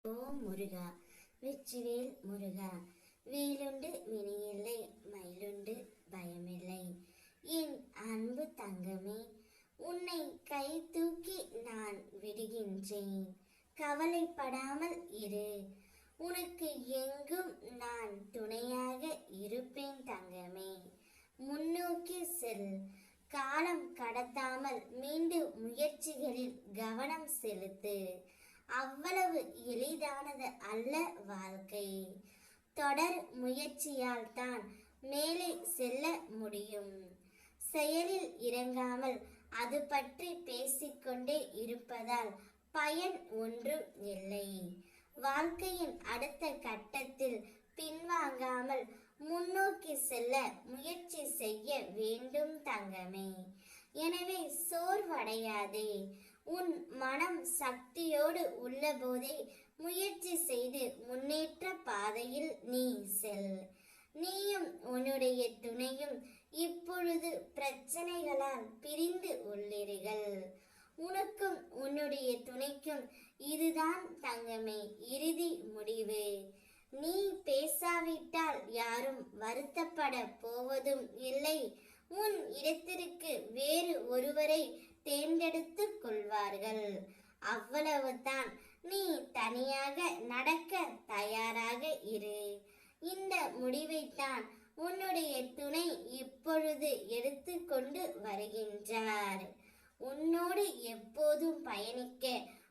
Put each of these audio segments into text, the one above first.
ஓம் முருகா, வெற்றிவேல் முருகா. வேலுண்டு வினையில்லை, மயிலுண்டு பயமில்லை. என் அன்பு தங்கமே, உன்னை கை தூக்கி நான் விடுகின்றேன். கவலைப்படாமல் இரு. உனக்கு எங்கும் நான் துணையாக இருப்பேன் தங்கமே. முன்னோக்கி செல். காலம் கடத்தாமல் மீண்டும் முயற்சிகளில் கவனம் செலுத்து. அவ்வளவு எளிதானது அல்ல வாழ்க்கை. தொடர் முயற்சியால் தான் மேலே செல்ல முடியும். செயலில் இறங்காமல் அது பற்றி பேசிக்கொண்டே இருப்பதால் பயன் ஒன்றும் இல்லை. வாழ்க்கையின் அடுத்த கட்டத்தில் பின்வாங்காமல் முன்னோக்கி செல்ல முயற்சி செய்ய வேண்டும் தங்கமே. எனவே சோர்வடையாதே. உன் மனம் சக்தியோடு உள்ள போதே முயற்சி செய்து முன்னேற்ற பாதையில் நீ செல். நீயும் உன்னுடைய துணையும் இப்பொழுது பிரச்சனைகளால் பிரிந்து உள்ளீர்கள். உனக்கும் உன்னுடைய துணைக்கும் இதுதான் தங்கமே இறுதி முடிவு. நீ பேசாவிட்டால் யாரும் வருத்தப்பட போவதும் இல்லை. உன் இடத்திற்கு வேறு ஒருவரை தேர்ந்தெடுத்துக் கொள்வார்கள். அவ்வளவுதான். நீ தனியாக நடக்க தயாராக இரு. இந்த முடிவைத்தான் உன்னுடைய துணை இப்பொழுது எடுத்து கொண்டு வருகின்றார். உன்னோடு எப்போதும் பயணிக்க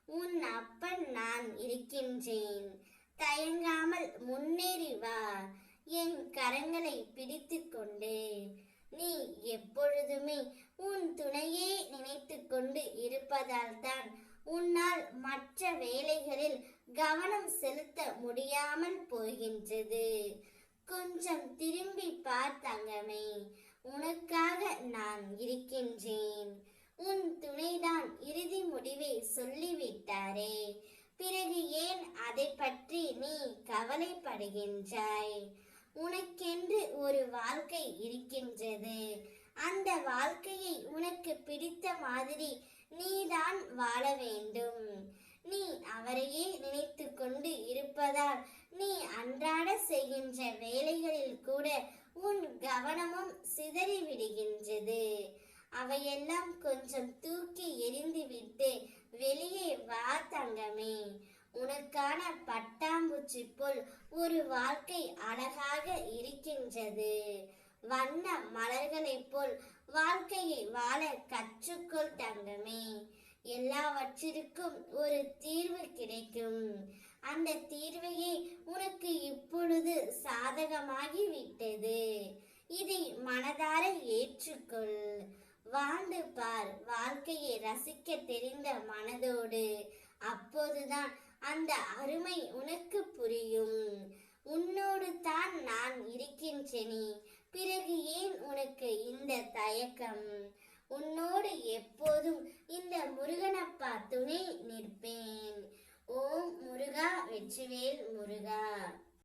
உன் அப்பன் நான் இருக்கின்றேன். தயங்காமல் முன்னேறி வா. என் கரங்களை பிடித்து கொண்டு. நீ எப்பொழுதுமே உன் துணையே நினைத்து கொண்டு இருப்பதால் தான் உன்னால் மற்ற வேலைகளில் கவனம் செலுத்த முடியாமல் போகின்றது. கொஞ்சம் திரும்பி பார் தங்கமே. உனக்காக நான் இருக்கின்றேன். உன் துணைதான் இறுதி முடிவை சொல்லிவிட்டாரே. பிறகு ஏன் அதை பற்றி நீ கவலைப்படுகின்றாய்? உனக்கென்று ஒரு வாழ்க்கை இருக்கின்றது. அந்த வாழ்க்கையை உனக்கு பிடித்த மாதிரி நீதான் வாழ வேண்டும். நீ அவரையே நினைத்து கொண்டு இருப்பதால் நீ அன்றாட செய்கின்ற வேலைகளில் கூட உன் கவனமும் சிதறி விடுகின்றது. அவையெல்லாம் கொஞ்சம் தூக்கி எறிந்துவிட்டு வெளியே வா தங்கமே. உனக்கான பட்டாம்பூச்சி போல் ஒரு வாழ்க்கை அழகாக இருக்கின்றது. வண்ண மலர்களைப் போல் வாழ்க்கையை வாழ கற்றுக்கொள் தங்கமே. எல்லாவற்றிற்கும் ஒரு தீர்வு கிடைக்கும். அந்த தீர்வையே உனக்கு இப்பொழுது சாதகமாகி விட்டது. இதை மனதார ஏற்றுக்கொள். வாழ்ந்து பார் வாழ்க்கையை ரசிக்க தெரிந்த மனதோடு. அப்போதுதான் அந்த அருமை உனக்கு புரியும். உன்னோடு தான் நான் இருக்கின்றேனே. பிறகு ஏன் உனக்கு இந்த தயக்கம்? உன்னோடு எப்போதும் இந்த முருகனப்பா துணை நிற்பேன். ஓம் முருகா, வெற்றிவேல் முருகா.